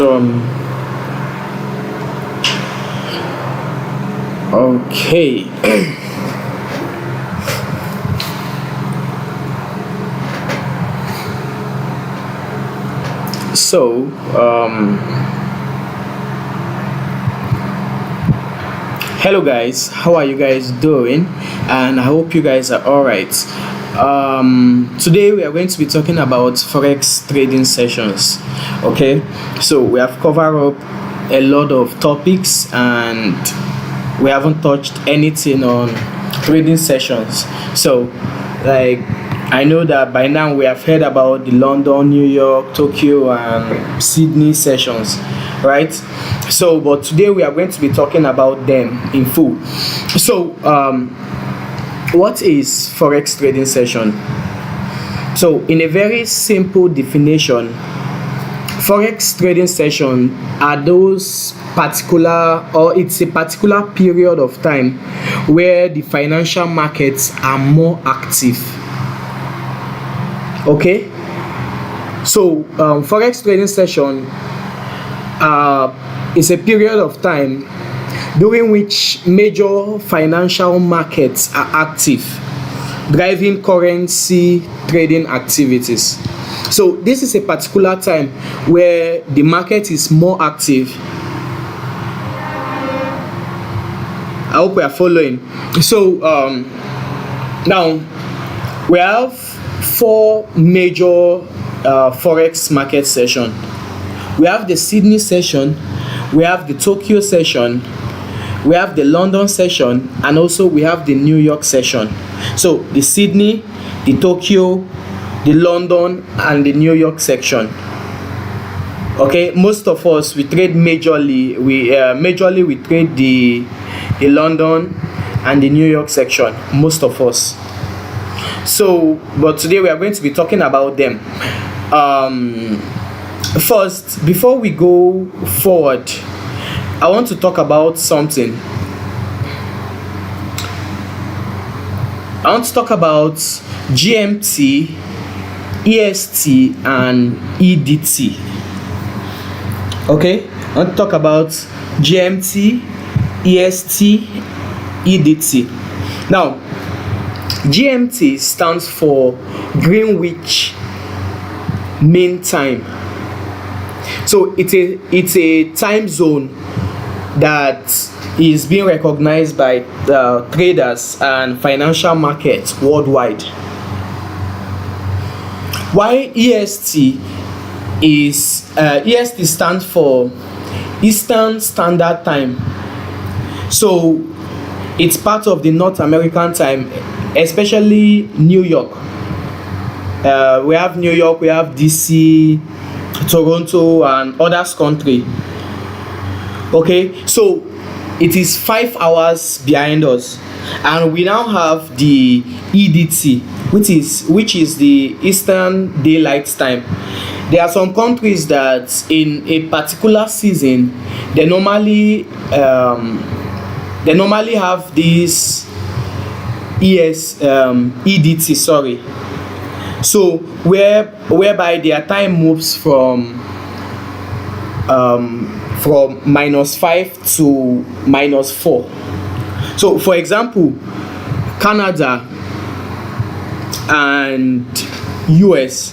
Okay. so Hello guys, how are you guys doing? And I hope you guys are all right. Today we are going to be talking about forex trading sessions. Okay, so we have covered up a lot of topics and we haven't touched anything on trading sessions. So, like, I know that by now we have heard about the London, New York, Tokyo, and Sydney sessions, right? So, but today we are going to be talking about them in full. So, what is forex trading session? So, in a very simple definition, forex trading session are those particular, or it's a particular period of time where the financial markets are more active. Okay, so forex trading session is a period of time during which major financial markets are active, driving currency trading activities. So this is a particular time where the market is more active. I hope we are following. So now we have four major forex market session. We have the Sydney session, we have the Tokyo session, we have the London session, and also we have the New York session. So the Sydney, the Tokyo, the London, and the New York section. Okay, most of us we trade majorly. We trade the London and the New York section. Most of us. So, but today we are going to be talking about them. First, before we go forward, I want to talk about something. I want to talk about GMT, EST, and EDT. Okay, I want to talk about GMT, EST, EDT. Now, GMT stands for Greenwich Mean Time. So it's a time zone that is being recognized by traders and financial markets worldwide. Why EST is EST stands for Eastern Standard Time. So it's part of the North American time, especially New York. We have New York, we have DC, Toronto, and others country. Okay, so it is 5 hours behind us, and we now have the EDT, which is the Eastern Daylight Time. There are some countries that in a particular season they normally have this EDT, sorry. So whereby their time moves from -5 to -4. So for example, Canada and US,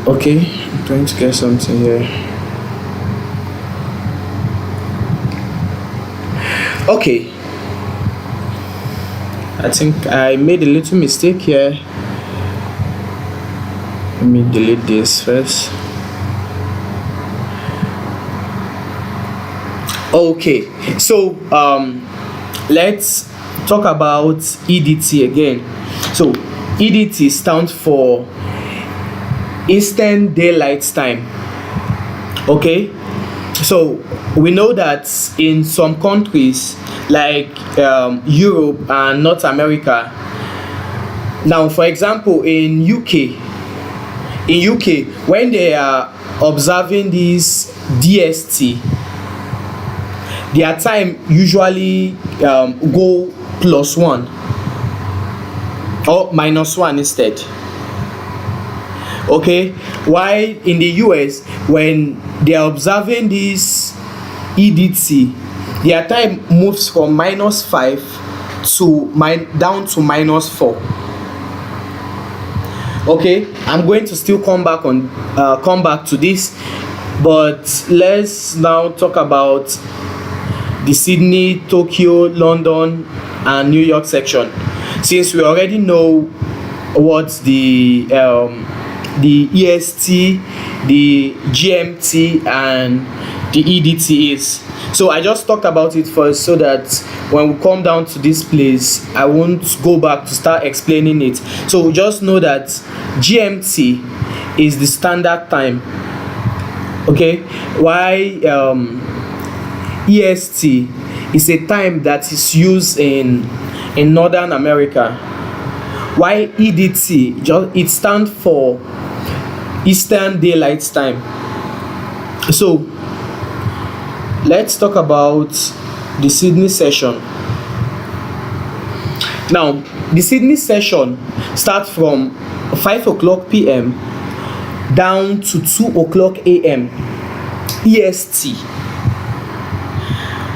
okay, I'm trying to get something here. Okay, I think I made a little mistake here. Let me delete this first. Okay, so let's talk about EDT again. So EDT stands for Eastern Daylight Time. Okay, so we know that in some countries like Europe and North America. Now, for example, in UK, when they are observing this DST, their time usually go +1 or -1 instead. Okay, while in the US, when they are observing this EDT, their time moves from -5 to down to -4. Okay, I'm going to still come back to this, but let's now talk about the Sydney, Tokyo, London and New York section, since we already know what the EST, the GMT and the EDT is. So I just talked about it first, so that when we come down to this place, I won't go back to start explaining it. So just know that GMT is the standard time, okay, why EST is a time that is used in Northern America, while EDT it stands for Eastern Daylight Time. So let's talk about the Sydney session. Now, the Sydney session starts from 5 p.m. down to 2 a.m. EST.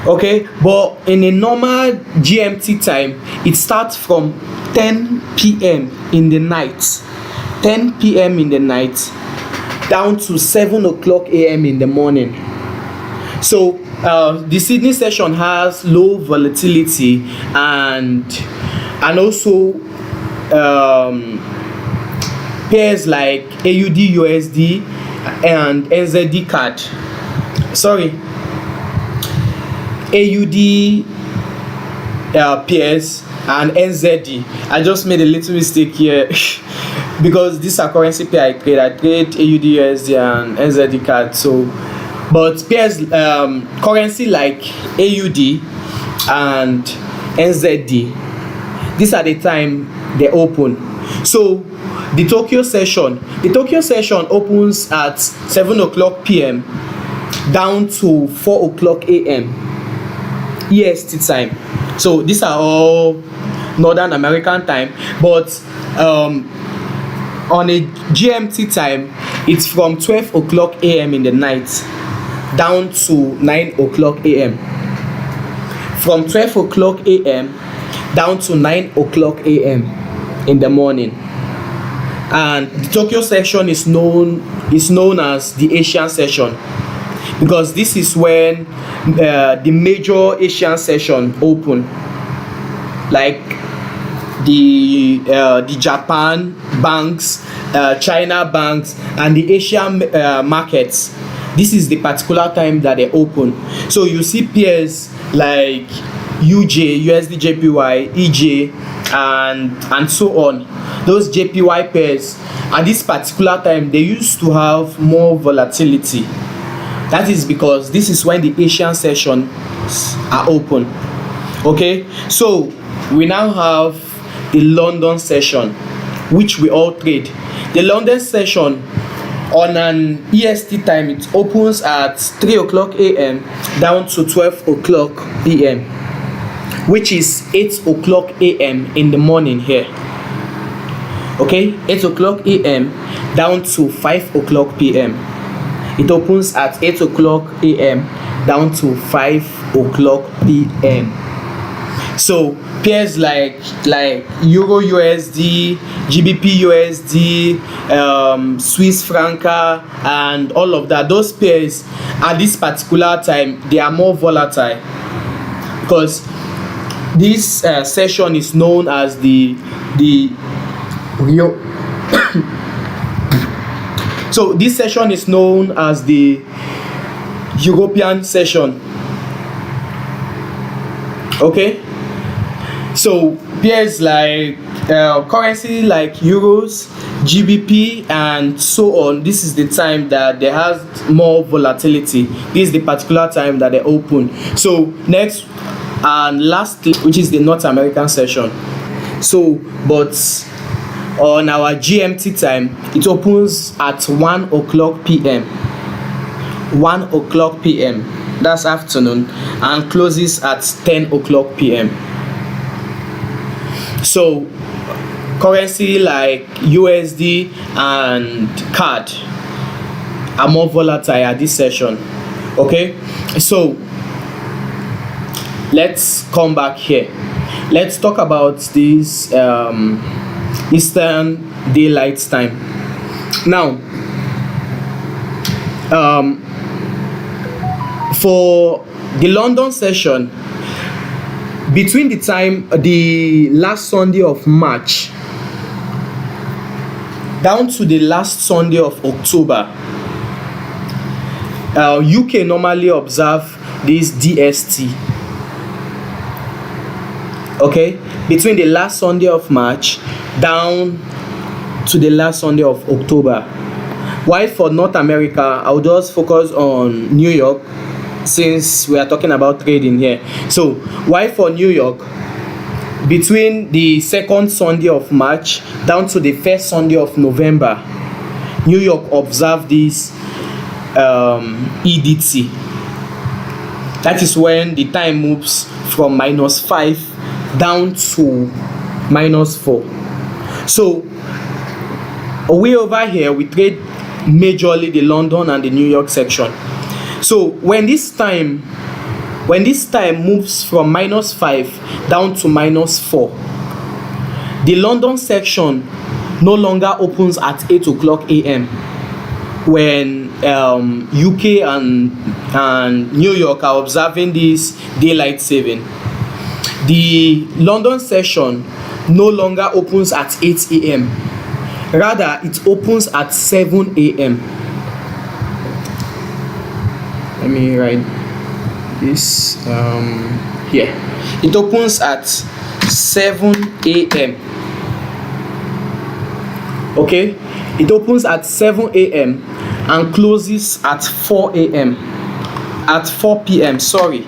Okay, but in a normal GMT time, it starts from 10 p.m. in the night, 10 p.m. in the night, down to 7 a.m. in the morning. So the Sydney session has low volatility and also pairs like AUD USD and NZD CAD. Sorry, AUD pairs and NZD. I just made a little mistake here because these are currency pair I trade AUD USD and NZD CAD. So but pairs currency like AUD and NZD, these are the time they open. So the Tokyo session opens at 7 p.m. down to 4 a.m. EST time. So these are all Northern American time, but on a GMT time, it's from 12 a.m. in the night down to 9 a.m. From 12 a.m. down to 9 a.m. in the morning. And the Tokyo session is known as the Asian session, because this is when the major Asian session open, like the Japan banks, China banks and the Asian markets. This is the particular time that they open. So you see pairs like UJ, USD JPY, EJ and so on. Those JPY pairs at this particular time, they used to have more volatility. That is because this is when the Asian sessions are open. Okay, so we now have the London session, which we all trade. The London session on an EST time, it opens at 3 a.m. down to 12 p.m., which is 8 a.m. in the morning here. Okay, 8 a.m. down to 5 p.m. It opens at 8 a.m. down to 5 p.m. So pairs like Euro USD, GBP USD, Swiss franca and all of that, those pairs at this particular time, they are more volatile, because this session is known as the so this session is known as the European session. Okay, so pairs like currency like euros, GBP and so on, this is the time that they have more volatility. This is the particular time that they open. So next and lastly, which is the North American session. So but on our GMT time, it opens at 1 p.m. that's afternoon, and closes at 10 o'clock p.m. So currency like USD and CAD are more volatile at this session. Okay, so let's come back here. Let's talk about this Eastern Daylight Time. Now, for the London session, between the last Sunday of March down to the last Sunday of October, UK normally observe this DST. Okay, between the last Sunday of March down to the last Sunday of October. While for North America, I'll just focus on New York since we are talking about trading here. So while for New York, between the second Sunday of March down to the first Sunday of November, New York observed this EDT. That is when the time moves from -5 down to -4. So we over here, we trade majorly the London and the New York section. So when this time moves from -5 down to -4, the London section no longer opens at 8 o'clock a.m. when UK and New York are observing this daylight saving. The London session no longer opens at 8 a.m. Rather, it opens at 7 a.m. Let me write this here. It opens at 7 a.m. Okay, it opens at 7 a.m. and closes at 4 a.m. at 4 p.m. Sorry,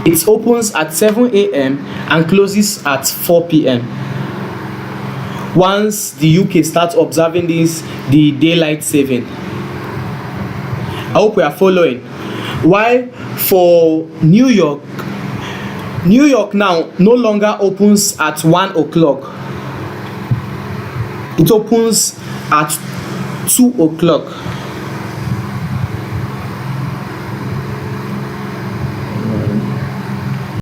it opens at 7 a.m. and closes at 4 p.m. Once the UK starts observing the daylight saving. I hope we are following. While for New York now no longer opens at 1 o'clock. It opens at 2 o'clock.